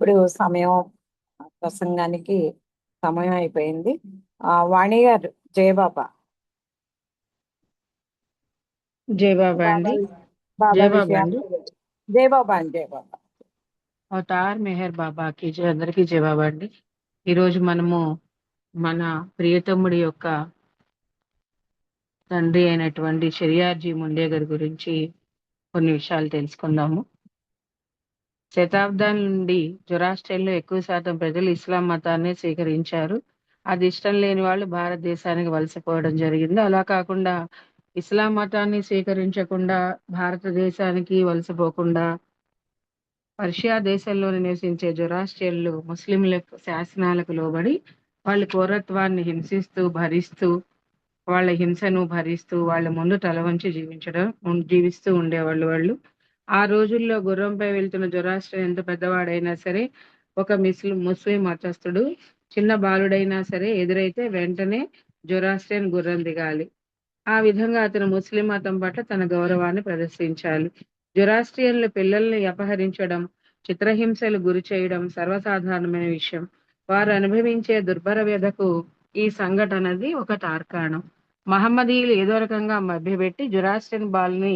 ఇప్పుడు సమయం ప్రసంగానికి సమయం అయిపోయింది. వాణి గారు, జయబాబా. జయబాబా బాబా అండి. బాబా జయబాబా అండి. విషయాలు జయబాబా అండి, జయబాబా. అవతార్ మెహర్ బాబాకి అందరికీ జయబాబా అండి. ఈరోజు మనము మన ప్రియతముడి యొక్క తండ్రి అయినటువంటి షరియార్జీ ముండే గారి గురించి కొన్ని విషయాలు తెలుసుకుందాము. శతాబ్దాల నుండి జొరాస్ట్రియన్లో ఎక్కువ శాతం ప్రజలు ఇస్లాం మతాన్ని స్వీకరించారు. అది ఇష్టం లేని వాళ్ళు భారతదేశానికి వలసపోవడం జరిగింది. అలా కాకుండా ఇస్లాం మతాన్ని స్వీకరించకుండా భారతదేశానికి వలసపోకుండా పర్షియా దేశంలోని నివసించే జొరాస్ట్రియన్లు ముస్లింల శాసనాలకు లోబడి వాళ్ళ క్రూరత్వాన్ని భరిస్తూ వాళ్ళ హింసను భరిస్తూ వాళ్ళ ముందు తల వంచి జీవిస్తూ ఉండేవాళ్ళు. వాళ్ళు ఆ రోజుల్లో గుర్రంపై వెళ్తున్న జొరాస్ట్రియన్ ఎంత పెద్దవాడైనా సరే, ఒక ముస్లిం మతస్థుడు చిన్న బాలుడైనా సరే ఎదురైతే వెంటనే జొరాస్ట్రియన్ గుర్రం దిగాలి. ఆ విధంగా అతను ముస్లిం మతం పట్ల తన గౌరవాన్ని ప్రదర్శించాలి. జొరాస్ట్రియన్లు పిల్లల్ని అపహరించడం, చిత్రహింసలు గురి చేయడం సర్వసాధారణమైన విషయం. వారు అనుభవించే దుర్భర వ్యధకు ఈ సంఘటనది ఒక తార్కాణం. మహమ్మదీయులు ఏదో రకంగా మభ్యపెట్టి జొరాస్ట్రియన్ బాలుని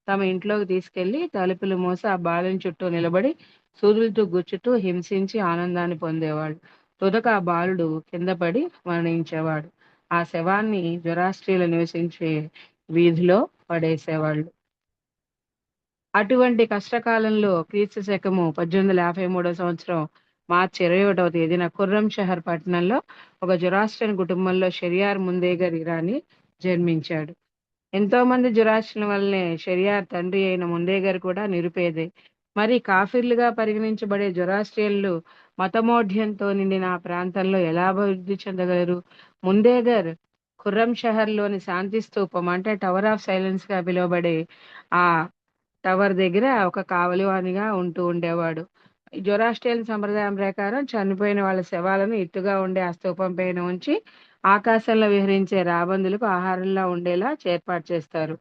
తమ ఇంట్లోకి తీసుకెళ్లి తలుపులు మోసి ఆ బాలుని చుట్టూ నిలబడి సూదులతో గుచ్చుతూ హింసించి ఆనందాన్ని పొందేవాడు. తుదక ఆ బాలుడు కింద పడి మరణించేవాడు. ఆ శవాన్ని జొరాస్ట్రియన్లు నివసించే వీధిలో పడేసేవాళ్ళు. అటువంటి కష్టకాలంలో క్రీస్తు శకము 1853 మార్చి 21వ తేదీన ఖుర్రం షహర్ పట్టణంలో ఒక జొరాస్ట్రియన్ కుటుంబంలో షరియార్ ముందేగర్ ఇరానీ జన్మించాడు. ఎంతో మంది జొరాస్ట్రియన్ వల్లనే షరియార్ తండ్రి అయిన ముందేగర్ కూడా నిరుపేదే. మరి కాఫిర్లుగా పరిగణించబడే జొరాస్ట్రియన్లు మతమౌఢ్యంతో నిండిన ఆ ప్రాంతంలో ఎలా అభివృద్ధి చెందగలరు? ముందేగర్ ఖుర్రం షహర్ లోని శాంతి స్తూపం అంటే టవర్ ఆఫ్ సైలెన్స్ గా పిలువబడే ఆ టవర్ దగ్గర ఒక కావలివానిగా ఉంటూ ఉండేవాడు. జొరాస్ట్రియన్ సంప్రదాయం ప్రకారం చనిపోయిన వాళ్ళ శవాలను ఎత్తుగా ఉండే ఆ స్తూపం పైన ఉంచి ఆకాశంలో విహరించే రాబందులకు ఆహారంలా ఉండేలా ఏర్పాటు చేస్తారు.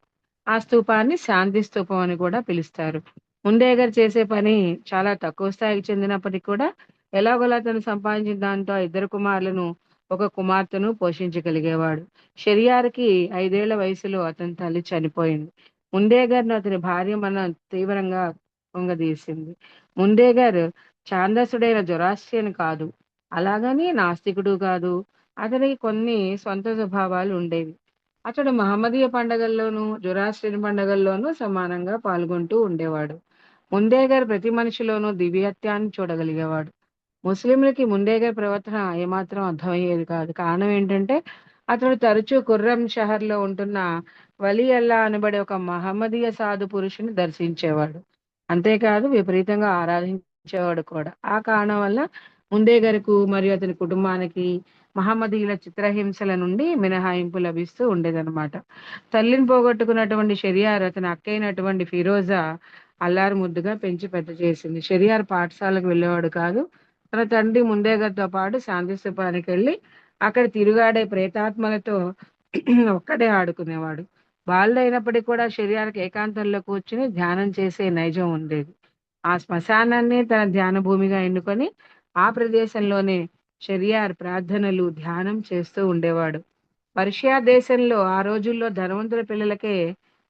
ఆ స్తూపాన్ని శాంతి స్తూపం అని కూడా పిలుస్తారు. ముందేగర్ చేసే పని చాలా తక్కువ స్థాయికి చెందినప్పటికీ కూడా ఎలాగోలా తను సంపాదించిన దాంతో ఆ ఇద్దరు కుమారులను, ఒక కుమార్తెను పోషించగలిగేవాడు. షెరియార్కి 5 ఏళ్ల వయసులో అతని తల్లి చనిపోయింది. ముందేగర్ను అతని భార్య మన తీవ్రంగా కుంగదీసింది. ముందేగర్ ఛాందసుడైన జొరాస్ట్రియన్ కాదు, అలాగని నాస్తికుడు కాదు. అతనికి కొన్ని సొంత స్వభావాలు ఉండేవి. అతడు మహమ్మదీయ పండగల్లోనూ జొరాస్ట్రియన్ పండగల్లోనూ సమానంగా పాల్గొంటూ ఉండేవాడు. ముందేగర్ ప్రతి మనిషిలోనూ దివ్యత్యాన్ని చూడగలిగేవాడు. ముస్లింలకి ముందేగర్ ప్రవర్తన ఏమాత్రం అర్థమయ్యేది కాదు. కారణం ఏంటంటే అతడు తరచూ ఖుర్రం షహర్లో ఉంటున్న వలీ అల్లా అనబడే ఒక మహమ్మదీయ సాధు పురుషుని దర్శించేవాడు. అంతేకాదు విపరీతంగా ఆరాధించేవాడు కూడా. ఆ కారణం వల్ల ముందేగర్కు మరియు అతని కుటుంబానికి మహమ్మదీయుల చిత్రహింసల నుండి మినహాయింపు లభిస్తూ ఉండేదన్నమాట. తల్లిని పోగొట్టుకున్నటువంటి షెరియార్ అతని అక్కైనటువంటి ఫిరోజా అల్లారు ముద్దుగా పెంచి పెద్ద చేసింది. షెరియార్ పాఠశాలకు వెళ్ళేవాడు కాదు. తన తండ్రి ముందేగర్తో పాటు శాంతి స్థూపానికి వెళ్ళి అక్కడ తిరుగాడే ప్రేతాత్మలతో ఒక్కడే ఆడుకునేవాడు. బాలుడైనప్పటికీ కూడా షెరియార్కి ఏకాంతంలో కూర్చుని ధ్యానం చేసే నైజం ఉండేది. ఆ శ్మశానాన్ని తన ధ్యాన భూమిగా ఎన్నుకొని ఆ ప్రదేశంలోనే షెరియార్ ప్రార్థనలు, ధ్యానం చేస్తూ ఉండేవాడు. పర్షియా దేశంలో ఆ రోజుల్లో ధనవంతుల పిల్లలకే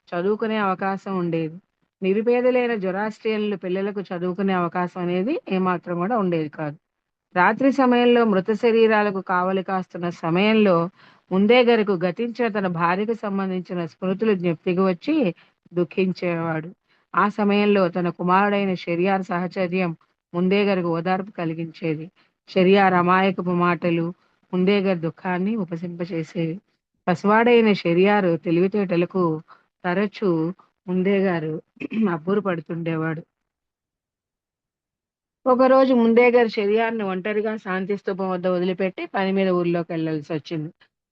చదువుకునే అవకాశం ఉండేది. నిరుపేదలైన జొరాస్ట్రియన్లు పిల్లలకు చదువుకునే అవకాశం అనేది ఏమాత్రం కూడా ఉండేది కాదు. రాత్రి సమయంలో మృత శరీరాలకు కావలి కాస్తున్న సమయంలో ముందేగరకు గతించిన తన భార్యకు సంబంధించిన స్మృతులు జ్ఞప్తికి వచ్చి దుఃఖించేవాడు. ఆ సమయంలో తన కుమారుడైన షెరియార్ సహచర్యం ముందేగరకు ఓదార్పు కలిగించేది. షెరియార్ అమాయకపు మాటలు ముందేగర్ దుఃఖాన్ని ఉపసింపచేసేవి. పసివాడైన షెరియారు తెలివితేటలకు తరచూ ముందేగారు అబ్బురు పడుతుండేవాడు. ఒకరోజు ముందేగారు షెరియార్ని ఒంటరిగా శాంతి స్తూపం వద్ద వదిలిపెట్టి పని మీద ఊర్లోకి వెళ్లాల్సి వచ్చింది.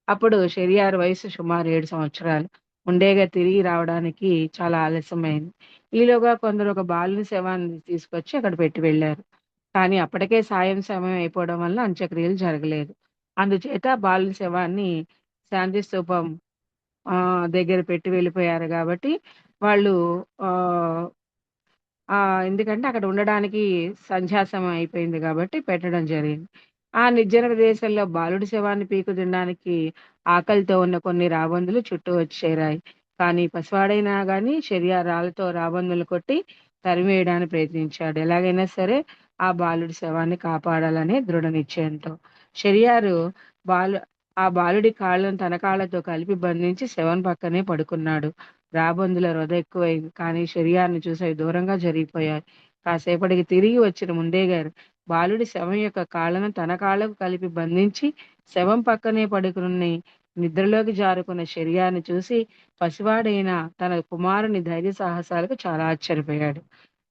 అప్పుడు షెరియార్ వయసు సుమారు 7 సంవత్సరాలు. ముందేగారు తిరిగి రావడానికి చాలా ఆలస్యమైంది. ఈలోగా కొందరు ఒక బాలుని శవాన్ని తీసుకొచ్చి అక్కడ పెట్టి వెళ్లారు. కానీ అప్పటికే సమయం అయిపోవడం వల్ల అంత్యక్రియలు జరగలేదు. అందుచేత బాలుని శవాన్ని శాంతి స్తూపం దగ్గర పెట్టి వెళ్ళిపోయారు కాబట్టి వాళ్ళు ఆ ఎందుకంటే అక్కడ ఉండడానికి సంధ్యాసమయం అయిపోయింది కాబట్టి పెట్టడం జరిగింది. ఆ నిర్జన ప్రదేశంలో బాలుడి శవాన్ని పీకు తినడానికి ఆకలితో ఉన్న కొన్ని రాబందులు చుట్టూ వచ్చి చేరాయి. కానీ పసివాడైనా గాని షరియా రాళ్ళతో రాబందులు కొట్టి తరిమేయడానికి ప్రయత్నించాడు. ఎలాగైనా సరే ఆ బాలుడి శవాన్ని కాపాడాలనే దృఢ నిశ్చయంతో షరియారు బాలు ఆ బాలుడి కాళ్ళను తన కాళ్ళతో కలిపి బంధించి శవం పక్కనే పడుకున్నాడు. రాబందుల రొద ఎక్కువైంది. కానీ షరియార్ని చూసి అవి దూరంగా జరిగిపోయాయి. కాసేపటికి తిరిగి వచ్చిన ముందేగారు బాలుడి శవం యొక్క కాళ్ళను తన కాళ్ళకు కలిపి బంధించి శవం పక్కనే పడుకుని నిద్రలోకి జారుకున్న షరియాని చూసి పసివాడైన తన కుమారుని ధైర్య సాహసాలకు చాలా ఆశ్చర్యపోయాడు.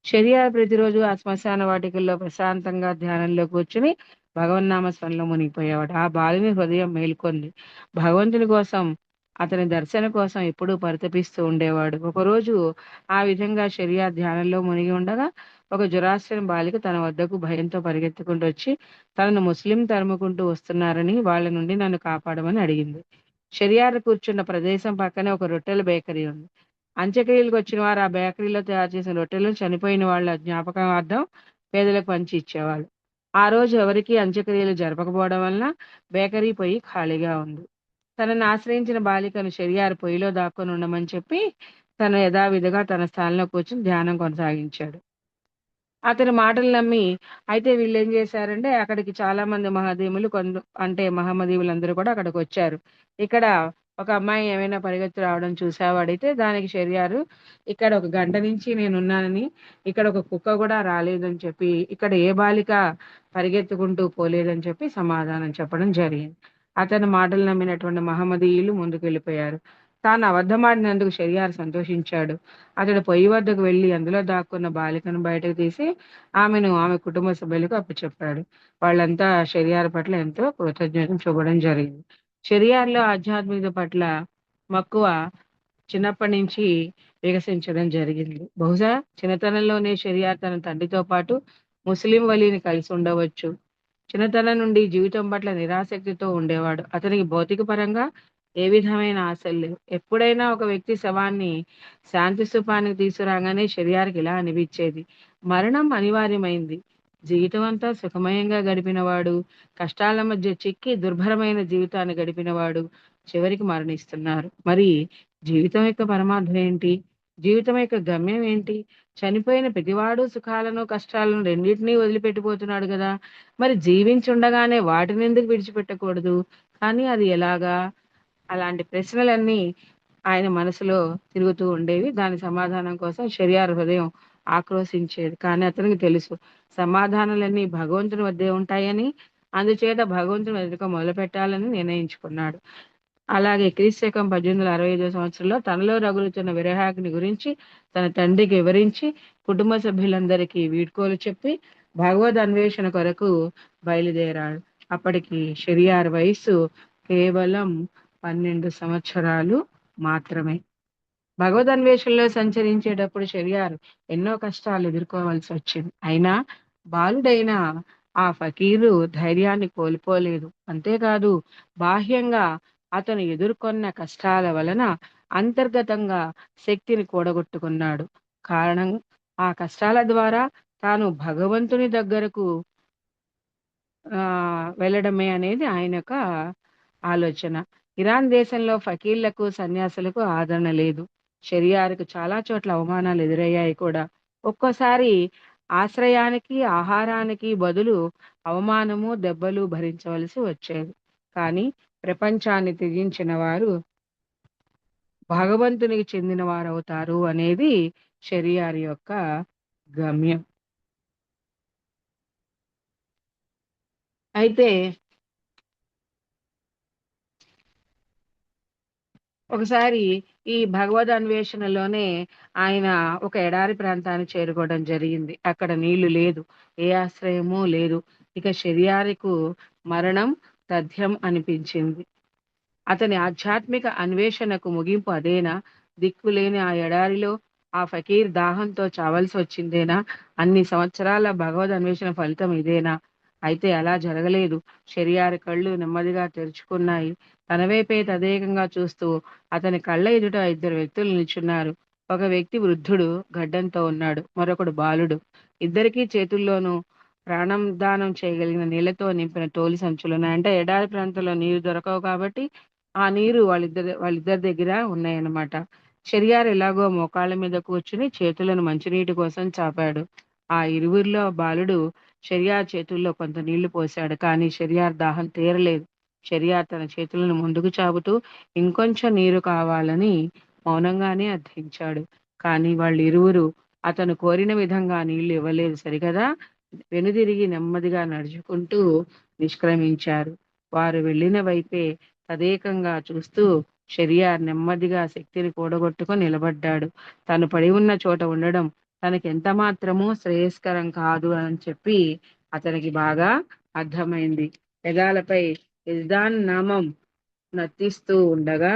షరియార్ ప్రతిరోజు ఆ శ్మశాన వాటికల్లో ప్రశాంతంగా ధ్యానంలో కూర్చుని భగవన్నామ స్మరణలో మునిగిపోయేవాడు. ఆ బాలుని హృదయం మేల్కొంది. భగవంతుని కోసం అతని దర్శనం కోసం ఎప్పుడూ పరితపిస్తూ ఉండేవాడు. ఒకరోజు ఆ విధంగా షరియా ధ్యానంలో మునిగి ఉండగా ఒక జొరాస్ట్రియన్ బాలిక తన వద్దకు భయంతో పరిగెత్తుకుంటూ వచ్చి తనను ముస్లిం తరుముకుంటూ వస్తున్నారని వాళ్ళ నుండి నన్ను కాపాడమని అడిగింది. షరియార్ కూర్చున్న ప్రదేశం పక్కనే ఒక రొట్టెల బేకరీ ఉంది. అంత్యక్రియలకు వచ్చిన వారు ఆ బేకరీలో తయారు చేసిన రొట్టెలను చనిపోయిన వాళ్ళ జ్ఞాపకార్థం పేదలకు పంచి ఇచ్చేవాళ్ళు. ఆ రోజు ఎవరికీ అంత్యక్రియలు జరపకపోవడం వలన బేకరీ పొయ్యి ఖాళీగా ఉంది. తనను ఆశ్రయించిన బాలికను షరియార్ పొయ్యిలో దాక్కొని ఉండమని చెప్పి తను యథావిధిగా తన స్థానంలో కూర్చుని ధ్యానం కొనసాగించాడు. అతని మాటలు నమ్మి అయితే వీళ్ళు ఏం చేశారంటే అక్కడికి చాలా మంది మహాదేవులు అంటే మహమ్మదీవులందరూ కూడా అక్కడికి వచ్చారు. ఇక్కడ ఒక అమ్మాయి ఏమైనా పరిగెత్తి రావడం చూసావాడైతే దానికి షరియారు ఇక్కడ ఒక గంట నుంచి నేనున్నానని ఇక్కడ ఒక కుక్క కూడా రాలేదని చెప్పి ఇక్కడ ఏ బాలిక పరిగెత్తుకుంటూ పోలేదని చెప్పి సమాధానం చెప్పడం జరిగింది. అతని మాటలు నమ్మినటువంటి మహమ్మదీయులు ముందుకు వెళ్ళిపోయారు. తాను అబద్ధమాడినందుకు షరియార్ సంతోషించాడు. అతడు పొయ్యి వద్దకు వెళ్లి అందులో దాక్కున్న బాలికను బయటకు తీసి ఆమె కుటుంబ సభ్యులకు అప్పచెప్పాడు. వాళ్ళంతా షరియార్ పట్ల ఎంతో కృతజ్ఞతను చూపడం జరిగింది. షరియార్లో ఆధ్యాత్మికత పట్ల మక్కువ చిన్నప్పటి నుంచి వికసించడం జరిగింది. బహుశా చిన్నతనంలోనే షరియార్ తన తండ్రితో పాటు ముస్లిం వలీని కలిసి ఉండవచ్చు. చిన్నతనం నుండి జీవితం పట్ల నిరాసక్తితో ఉండేవాడు. అతనికి భౌతిక పరంగా ఏ విధమైన ఆశలు లేవు. ఎప్పుడైనా ఒక వ్యక్తి శవాన్ని శాంతి స్థూపానికి తీసుకురాగానే షరియార్కి ఇలా అనిపించేది, మరణం అనివార్యమైంది. జీవితం అంతా సుఖమయంగా గడిపినవాడు, కష్టాల మధ్య చిక్కి దుర్భరమైన జీవితాన్ని గడిపినవాడు చివరికి మరణిస్తున్నారు. మరి జీవితం యొక్క పరమార్థం ఏంటి? జీవితం యొక్క గమ్యం ఏంటి? చనిపోయిన ప్రతివాడు సుఖాలను కష్టాలను రెండింటినీ వదిలిపెట్టిపోతున్నాడు కదా. మరి జీవించుండగానే వాటిని ఎందుకు విడిచిపెట్టకూడదు? కానీ అది ఎలాగా? అలాంటి ప్రశ్నలన్నీ ఆయన మనసులో తిరుగుతూ ఉండేవి. దాని సమాధానం కోసం షరియార్ హృదయం ఆక్రోశించేది. కానీ అతనికి తెలుసు సమాధానాలన్నీ భగవంతుని వద్దే ఉంటాయని, అందుచేత భగవంతుని ఎదుట మొదలు పెట్టాలని నిర్ణయించుకున్నాడు. అలాగే క్రీస్తకం 1865 సంవత్సరంలో తనలో రగులుతున్న విరహాగ్ని గురించి తన తండ్రికి వివరించి కుటుంబ సభ్యులందరికీ వీడ్కోలు చెప్పి భగవద్ అన్వేషణ కొరకు బయలుదేరాడు. అప్పటికి షరియార్ వయస్సు కేవలం 12 సంవత్సరాలు మాత్రమే. భగవద్ అన్వేషణలో సంచరించేటప్పుడు షరియార్ ఎన్నో కష్టాలు ఎదుర్కోవాల్సి వచ్చింది. అయినా బాలుడైన ఆ ఫకీరు ధైర్యాన్ని కోల్పోలేదు. అంతేకాదు బాహ్యంగా అతను ఎదుర్కొన్న కష్టాల వలన అంతర్గతంగా శక్తిని కూడగొట్టుకున్నాడు. కారణం ఆ కష్టాల ద్వారా తాను భగవంతుని దగ్గరకు వెళ్ళడమే అనేది ఆయన యొక్క ఆలోచన. ఇరాన్ దేశంలో ఫకీర్లకు సన్యాసులకు ఆదరణ లేదు. షరియార్కు చాలా చోట్ల అవమానాలు ఎదురయ్యాయి కూడా. ఒక్కోసారి ఆశ్రయానికి ఆహారానికి బదులు అవమానము దెబ్బలు భరించవలసి వచ్చేది. కానీ ప్రపంచాన్ని త్యజించిన వారు భగవంతునికి చెందిన వారవుతారు అనేది షరియార్ యొక్క గమ్యం. అయితే ఒకసారి ఈ భగవద్ అన్వేషణలోనే ఆయన ఒక ఎడారి ప్రాంతాన్ని చేరుకోవడం జరిగింది. అక్కడ నీళ్లు లేదు, ఏ ఆశ్రయము లేదు. ఇక షరియార్కు మరణం తథ్యం అనిపించింది. అతని ఆధ్యాత్మిక అన్వేషణకు ముగింపు అదేనా? దిక్కులేని ఆ ఎడారిలో ఆ ఫకీర్ దాహంతో చావలసి వచ్చిందేనా? అన్ని సంవత్సరాల భగవద్ అన్వేషణ ఫలితం ఇదేనా? అయితే అలా జరగలేదు. షరియార్ కళ్ళు నెమ్మదిగా తెరుచుకున్నాయి. తన వైపే తదేకంగా చూస్తూ అతని కళ్ళ ఎదుట ఇద్దరు వ్యక్తులు నిల్చున్నారు. ఒక వ్యక్తి వృద్ధుడు గడ్డంతో ఉన్నాడు, మరొకడు బాలుడు. ఇద్దరికీ చేతుల్లోనూ ప్రాణం దానం చేయగలిగిన నీళ్లతో నింపిన తోలి సంచులున్నాయి. అంటే ఎడారి ప్రాంతంలో నీరు దొరకవు కాబట్టి ఆ నీరు వాళ్ళిద్దరి దగ్గర ఉన్నాయన్నమాట. షెరియార్ ఎలాగో మోకాళ్ళ మీద కూర్చుని చేతులను మంచినీటి కోసం చాపాడు. ఆ ఇరువురిలో బాలుడు షెరియార్ చేతుల్లో కొంత నీళ్లు పోశాడు, కానీ షెరియార్ దాహం తీరలేదు. షెరియార్ తన చేతులను ముందుకు చాపుతూ ఇంకొంచెం నీరు కావాలని మౌనంగానే అర్థించాడు. కానీ వాళ్ళిరువురు అతను కోరిన విధంగా నీళ్లు ఇవ్వలేదు సరికదా. వెనుదిరిగి నెమ్మదిగా నడుచుకుంటూ నిష్క్రమించారు. వారు వెళ్ళిన వైపే తదేకంగా చూస్తూ షెరియార్ నెమ్మదిగా శక్తిని కూడగొట్టుకొని నిలబడ్డాడు. తను పడి ఉన్న చోట ఉండడం తనకి ఎంత మాత్రమూ శ్రేయస్కరం కాదు అని చెప్పి అతనికి బాగా అర్థమైంది. పెదాలపై ఇల్దాన్ నామం నర్తిస్తూ ఉండగా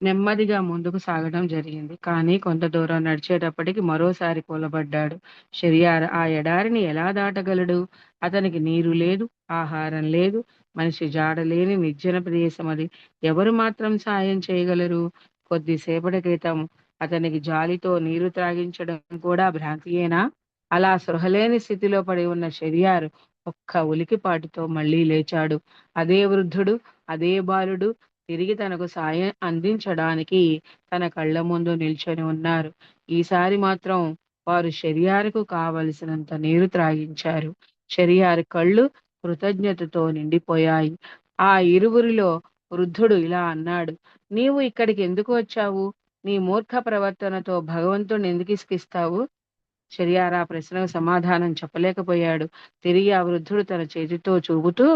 నెమ్మదిగా ముందుకు సాగడం జరిగింది. కానీ కొంత దూరం నడిచేటప్పటికి మరోసారి కూలబడ్డాడు. షెరియార్ ఆ ఎడారిని ఎలా దాటగలడు? అతనికి నీరు లేదు, ఆహారం లేదు, మనిషి జాడలేని నిర్జన ప్రదేశం అది. ఎవరు మాత్రం సాయం చేయగలరు? కొద్దిసేపటి క్రితం అతనికి జాలితో నీరు త్రాగించడం కూడా భ్రాంతియేనా? అలా స్పృహలేని స్థితిలో పడి ఉన్న షెరియార్ ఒక్క ఉలికిపాటుతో మళ్ళీ లేచాడు. అదే వృద్ధుడు, అదే బాలుడు తిరిగి తనకు సాయం అందించడానికి తన కళ్ళ ముందు నిల్చొని ఉన్నారు. ఈసారి మాత్రం వారు షెరియారుకు కావలసినంత నీరు త్రాగించారు. షెరియారు కళ్ళు కృతజ్ఞతతో నిండిపోయాయి. ఆ ఇరువురిలో వృద్ధుడు ఇలా అన్నాడు: నీవు ఇక్కడికి ఎందుకు వచ్చావు? నీ మూర్ఖ ప్రవర్తనతో భగవంతుణ్ణి ఎందుకు ఇసికిస్తావు? షెరియార్ ఆ ప్రశ్నకు సమాధానం చెప్పలేకపోయాడు. తిరిగి ఆ వృద్ధుడు తన చేతితో చూపుతూ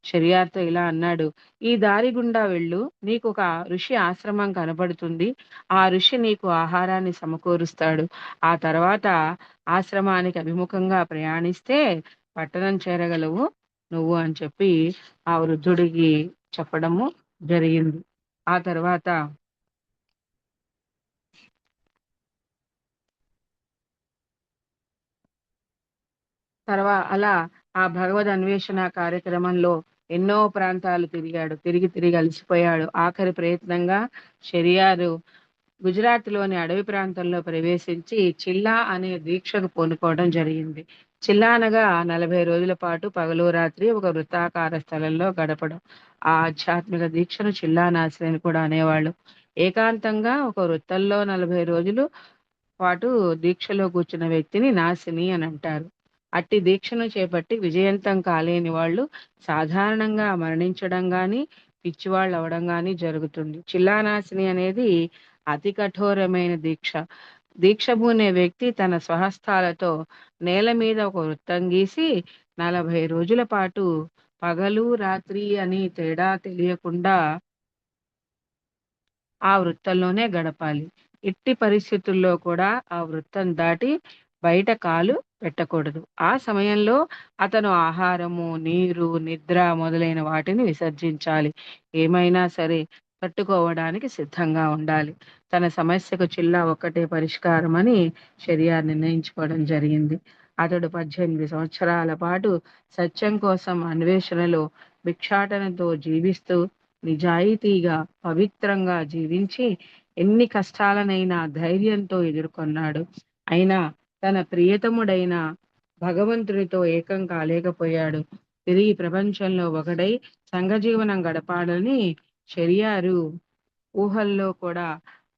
షెరియార్తో ఇలా అన్నాడు: ఈ దారి గుండా వెళ్ళు, నీకు ఒక ఋషి ఆశ్రమం కనబడుతుంది. ఆ ఋషి నీకు ఆహారాన్ని సమకూరుస్తాడు. ఆ తర్వాత ఆశ్రమానికి అభిముఖంగా ప్రయాణిస్తే పట్టణం చేరగలవు నువ్వు అని చెప్పి ఆ వృద్ధుడికి చెప్పడము జరిగింది. ఆ తర్వాత అలా ఆ భగవద్ అన్వేషణ కార్యక్రమంలో ఎన్నో ప్రాంతాలు తిరిగాడు. తిరిగి తిరిగి అలసిపోయాడు. ఆఖరి ప్రయత్నంగా షెరియారు గుజరాత్లోని అడవి ప్రాంతంలో ప్రవేశించి చిల్లా అనే దీక్షకు పూనుకోవడం జరిగింది. చిల్లా అనగా 40 రోజుల పాటు పగలు రాత్రి ఒక వృత్తాకార స్థలంలో గడపడం. ఆ ఆధ్యాత్మిక దీక్షను చిల్లా నాశని అని కూడా అనేవాళ్ళు. ఏకాంతంగా ఒక వృత్తంలో 40 రోజులు పాటు దీక్షలో కూర్చున్న వ్యక్తిని నాశిని అని అంటారు. అట్టి దీక్షను చేపట్టి విజయంతం కాలేని వాళ్ళు సాధారణంగా మరణించడం గాని పిచ్చివాళ్ళు అవడం గాని జరుగుతుంది. చిల్లానాశిని అనేది అతి కఠోరమైన దీక్ష. దీక్ష పూనే వ్యక్తి తన స్వహస్తాలతో నేల మీద ఒక వృత్తం గీసి 40 రోజుల పాటు పగలు రాత్రి అని తేడా తెలియకుండా ఆ వృత్తంలోనే గడపాలి. ఎట్టి పరిస్థితుల్లో కూడా ఆ వృత్తం దాటి బయట కాలు పెట్టకూడదు. ఆ సమయంలో అతను ఆహారము, నీరు, నిద్ర మొదలైన వాటిని విసర్జించాలి. ఏమైనా సరే తట్టుకోవడానికి సిద్ధంగా ఉండాలి. తన సమస్యకు చిల్లా ఒక్కటే పరిష్కారం అని షెరియార్ నిర్ణయించుకోవడం జరిగింది. అతడు 18 సంవత్సరాల పాటు సత్యం కోసం అన్వేషణలో భిక్షాటనతో జీవిస్తూ నిజాయితీగా పవిత్రంగా జీవించి ఎన్ని కష్టాలనైనా ధైర్యంతో ఎదుర్కొన్నాడు. అయినా తన ప్రియతముడైన భగవంతునితో ఏకం కాలేకపోయాడు. తిరిగి ప్రపంచంలో ఒకడై సంఘజీవనం గడపాలని షెరియారు ఊహల్లో కూడా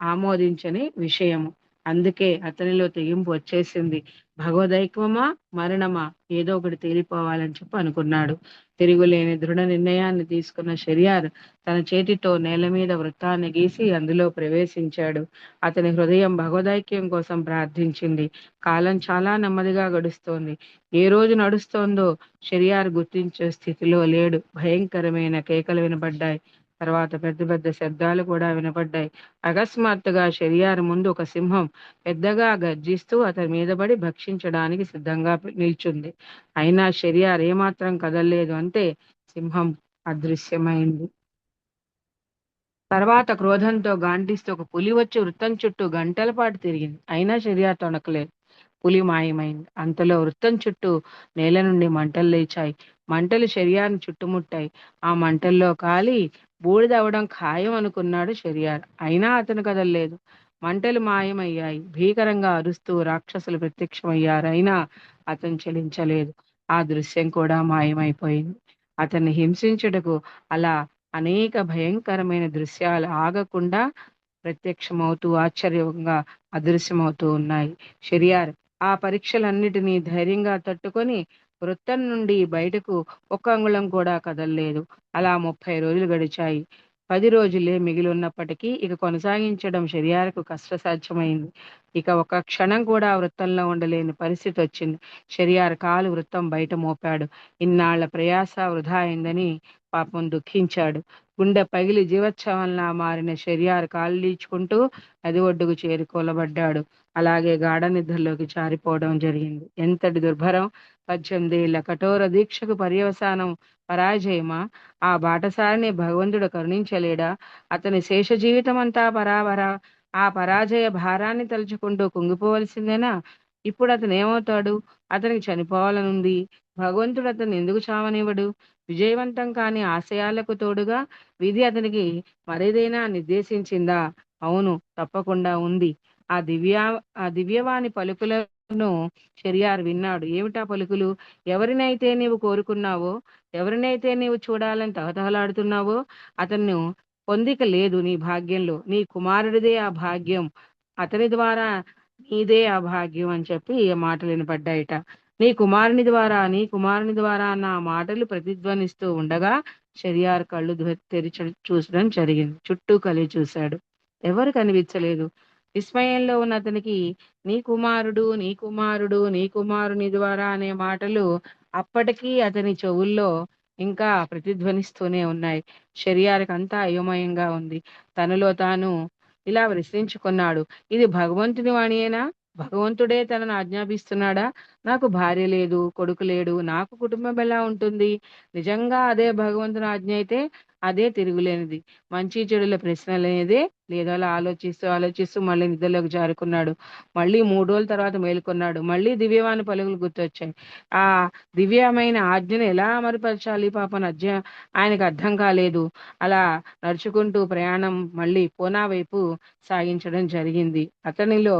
ఆమోదించని విషయము. అందుకే అతనిలో తెగింపు వచ్చేసింది. భగవదైక్వమా మరణమా ఏదో ఒకటి తేలిపోవాలని చెప్పి అనుకున్నాడు. తిరుగులేని దృఢ నిర్ణయాన్ని తీసుకున్న షెరియార్ తన చేతితో నేల మీద వృత్తాన్ని గీసి అందులో ప్రవేశించాడు. అతని హృదయం భగవదైక్యం కోసం ప్రార్థించింది. కాలం చాలా నెమ్మదిగా గడుస్తోంది. ఏ రోజు నడుస్తోందో షెరియార్ గుర్తించే స్థితిలో లేడు. భయంకరమైన కేకలు వినబడ్డాయి. తర్వాత పెద్ద పెద్ద శబ్దాలు కూడా వినపడ్డాయి. అకస్మాత్తుగా షెరియార్ ముందు ఒక సింహం పెద్దగా గర్జిస్తూ అతని మీద పడి భక్షించడానికి సిద్ధంగా నిల్చుంది. అయినా షెరియార్ ఏమాత్రం కదల్లేదు. అంతే, సింహం అదృశ్యమైంది. తర్వాత క్రోధంతో గాంటిస్తూ ఒక పులి వచ్చి వృత్తం చుట్టూ గంటల పాటు తిరిగింది. అయినా షెరియార్ తొణకలేదు. పులి మాయమైంది. అంతలో వృత్తం చుట్టూ నేల నుండి మంటలు లేచాయి. మంటలు షెరియార్ను చుట్టుముట్టాయి. ఆ మంటల్లో కాలి బూడిదవడం ఖాయం అనుకున్నాడు షెరియార్. అయినా అతను కదలలేదు. మంటలు మాయమయ్యాయి. భీకరంగా అరుస్తూ రాక్షసులు ప్రత్యక్షమయ్యారు. అయినా అతను చలించలేదు. ఆ దృశ్యం కూడా మాయమైపోయింది. అతన్ని హింసించుటకు అలా అనేక భయంకరమైన దృశ్యాలు ఆగకుండా ప్రత్యక్షమవుతూ ఆశ్చర్యంగా అదృశ్యమవుతూ ఉన్నాయి. షెరియార్ ఆ పరీక్షలన్నిటినీ ధైర్యంగా తట్టుకొని వృత్తం నుండి బయటకు ఒక్క అంగుళం కూడా కదలలేదు. అలా 30 రోజులు గడిచాయి. 10 రోజులే మిగిలి ఉన్నప్పటికీ ఇక కొనసాగించడం షెరియార్కు కష్టసాధ్యమైంది. ఇక ఒక క్షణం కూడా వృత్తంలో ఉండలేని పరిస్థితి వచ్చింది. షెరియార్ కాలు వృత్తం బయట మోపాడు. ఇన్నాళ్ల ప్రయాస వృధా అయిందని పాపం దుఃఖించాడు. గుండె పగిలి జీవచ్ఛవంలా మారిన షెరియార్ కాళ్ళీడ్చుకుంటూ నది ఒడ్డుకు చేరి కూలబడ్డాడు. అలాగే గాఢ నిద్రలోకి జారిపోవడం జరిగింది. ఎంతటి దుర్భరం! 18 ఏళ్ల కఠోర దీక్షకు పర్యవసానం పరాజయమా? ఆ బాటసారిని భగవంతుడు కరుణించలేడా? అతని శేష జీవితమంతా ఆ పరాజయ భారాన్ని తలుచుకుంటూ కుంగిపోవలసిందేనా? ఇప్పుడు అతను ఏమవుతాడు? అతనికి చనిపోవాలనుంది. భగవంతుడు అతన్ని ఎందుకు చావనివ్వడు? విజయవంతం కాని ఆశయాలకు తోడుగా విధి అతనికి మరేదైనా నిర్దేశించిందా? అవును, తప్పకుండా ఉంది. ఆ దివ్యవాణి పలుకులను షెరియార్ విన్నాడు. ఏమిటా పలుకులు? ఎవరినైతే నీవు కోరుకున్నావో, ఎవరినైతే నీవు చూడాలని తహతహలాడుతున్నావో అతన్ని పొందిక లేదు నీ భాగ్యంలో. నీ కుమారుడిదే ఆ భాగ్యం. అతని ద్వారా నీదే ఆ భాగ్యం అని చెప్పి ఈ మాటలు వినపడ్డాయిట. నీ కుమారుని ద్వారా అన్న ఆ మాటలు ప్రతిధ్వనిస్తూ ఉండగా షెరియార్ కళ్ళు తెరిచి చూసడం జరిగింది. చుట్టూ కలిగి చూశాడు. ఎవరు కనిపించలేదు. విస్మయంలో ఉన్న అతనికి నీ కుమారుడు, నీ కుమారుడు, నీ కుమారుని ద్వారా అనే మాటలు అప్పటికీ అతని చెవుల్లో ఇంకా ప్రతిధ్వనిస్తూనే ఉన్నాయి. షెరియార్కి అంతా అయోమయంగా ఉంది. తనలో తాను ఇలా ప్రశ్నించుకున్నాడు. ఇది భగవంతుని వాణియేనా? భగవంతుడే తనను ఆజ్ఞాపిస్తున్నాడా? నాకు భార్య లేదు, కొడుకు లేడు, నాకు కుటుంబం ఎలా ఉంటుంది? నిజంగా అదే భగవంతుని ఆజ్ఞ అయితే అదే తిరుగులేనిది. మంచి చెడుల ప్రశ్న లేదే లేదు. అలా ఆలోచిస్తూ ఆలోచిస్తూ మళ్ళీ నిద్రలోకి జారుకున్నాడు. మళ్ళీ 3 రోజుల తర్వాత మేలుకొన్నాడు. మళ్ళీ దివ్యవాణి పలుకులు గుర్తొచ్చాయి. ఆ దివ్యమైన ఆజ్ఞను ఎలా అమలుపరచాలి పాపం ఆయనకు అర్థం కాలేదు. అలా నడుచుకుంటూ ప్రయాణం మళ్ళీ పూనా వైపు సాగించడం జరిగింది. అతనిలో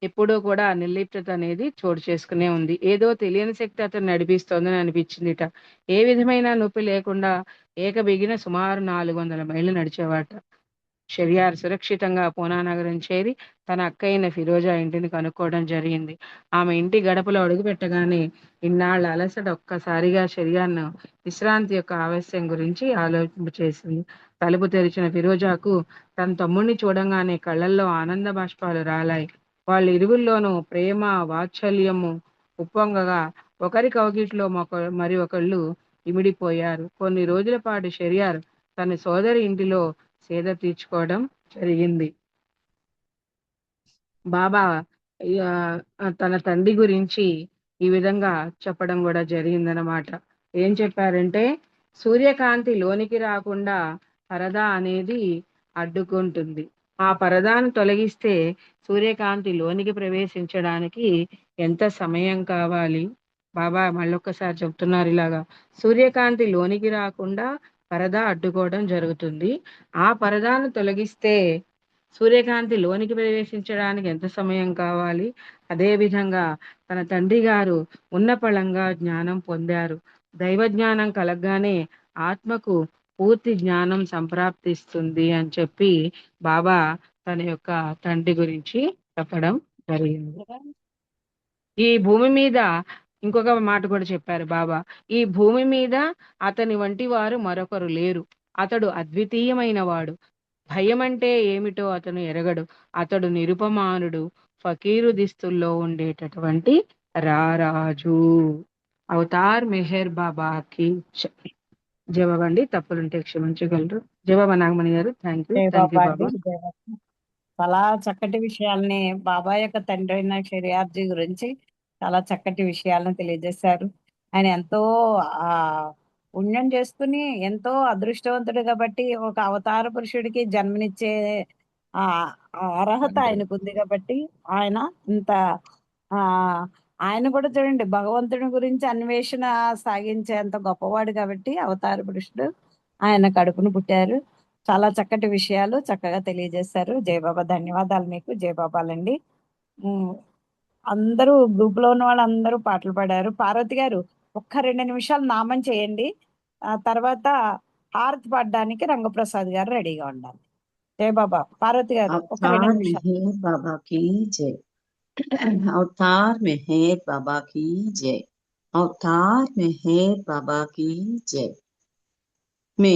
ఎప్పుడూ కూడా నిర్లిప్తత అనేది చోటు చేసుకునే ఉంది. ఏదో తెలియని శక్తి అతను నడిపిస్తోందని అనిపించిందిట. ఏ విధమైన నొప్పి లేకుండా ఏకబిగిన సుమారు 400 మైళ్ళు నడిచేవాట. షెరియార్ సురక్షితంగా పూనా నగరం చేరి తన అక్కయిన ఫిరోజా ఇంటిని కనుక్కోవడం జరిగింది. ఆమె ఇంటి గడపలో అడుగుపెట్టగానే ఇన్నాళ్ల అలసట ఒక్కసారిగా షెరియార్ను విశ్రాంతి యొక్క ఆవశ్యం గురించి ఆలోచింపచేసింది. తలుపు తెరిచిన ఫిరోజాకు తన తమ్ముణ్ణి చూడంగానే కళ్ళల్లో ఆనంద బాష్పాలు రాలాయి. వాళ్ళ ఇరువుల్లోనూ ప్రేమ, వాత్సల్యము ఉప్పొంగగా ఒకరి కౌగిట్లో మరి ఒకళ్ళు ఇమిడిపోయారు. కొన్ని రోజుల పాటు షెరియార్ తన సోదరి ఇంటిలో సేద తీర్చుకోవడం జరిగింది. బాబా తన తండ్రి గురించి ఈ విధంగా చెప్పడం కూడా జరిగిందనమాట. ఏం చెప్పారంటే, సూర్యకాంతి లోనికి రాకుండా పరదా అనేది అడ్డుకుంటుంది. ఆ పరదాను తొలగిస్తే సూర్యకాంతి లోనికి ప్రవేశించడానికి ఎంత సమయం కావాలి? బాబా మళ్ళొక్కసారి చెప్తున్నారు ఇలాగా. సూర్యకాంతి లోనికి రాకుండా పరదా అడ్డుకోవడం జరుగుతుంది. ఆ పరదాను తొలగిస్తే సూర్యకాంతి లోనికి ప్రవేశించడానికి ఎంత సమయం కావాలి? అదే విధంగా తన తండ్రి గారు ఉన్నపళంగా జ్ఞానం పొందారు. దైవ జ్ఞానం కలగగానే ఆత్మకు పూర్తి జ్ఞానం సంప్రాప్తిస్తుంది అని చెప్పి బాబా తన యొక్క తండ్రి గురించి చెప్పడం జరిగింది. ఈ భూమి మీద ఇంకొక మాట కూడా చెప్పారు బాబా. ఈ భూమి మీద అతని వంటి వారు మరొకరు లేరు. అతడు అద్వితీయమైన వాడు. భయం అంటే ఏమిటో అతను ఎరగడు. అతడు నిరుపమానుడు. ఫకీరు దిస్తుల్లో ఉండేటటువంటి రారాజు. అవతార్ మెహర్ బాబాకి జవాబు అండి. తప్పులుంటే క్షమించగలరు. జవాబు నాగమణి గారు. థ్యాంక్ యూ జయబాబా అండి. బాబా. చాలా చక్కటి విషయాల్ని బాబా యొక్క తండ్రి అయిన షెరియార్జీ గురించి చాలా చక్కటి విషయాలను తెలియజేశారు. ఆయన ఎంతో ఆ పుణ్యం చేసుకుని ఎంతో అదృష్టవంతుడు కాబట్టి ఒక అవతార పురుషుడికి జన్మనిచ్చే ఆ ఆ అర్హత ఆయనకు ఉంది కాబట్టి ఆయన ఇంత ఆ ఆయన కూడా చూడండి భగవంతుడి గురించి అన్వేషణ సాగించేంత గొప్పవాడు కాబట్టి అవతార పురుషుడు. ఆయన కడుపును పుట్టారు. చాలా చక్కటి విషయాలు చక్కగా తెలియజేశారు. జయబాబా ధన్యవాదాలు మీకు. జయబాబాలండి. ఉమ్, అందరూ గ్రూప్ లో ఉన్న వాళ్ళందరూ పాటలు పాడారు. పార్వతి గారు ఒక్క 2 నిమిషాలు నామం చేయండి. ఆ తర్వాత హారతి పాడడానికి రంగప్రసాద్ గారు రెడీగా ఉండాలి. జయబాబా. పార్వతి గారు ఒక రెండు अवतार నిమిషాలు मेहर बाबा की जय। अवतार मेहर बाबा की जय। अवतार मेहर बाबा की जय। मैं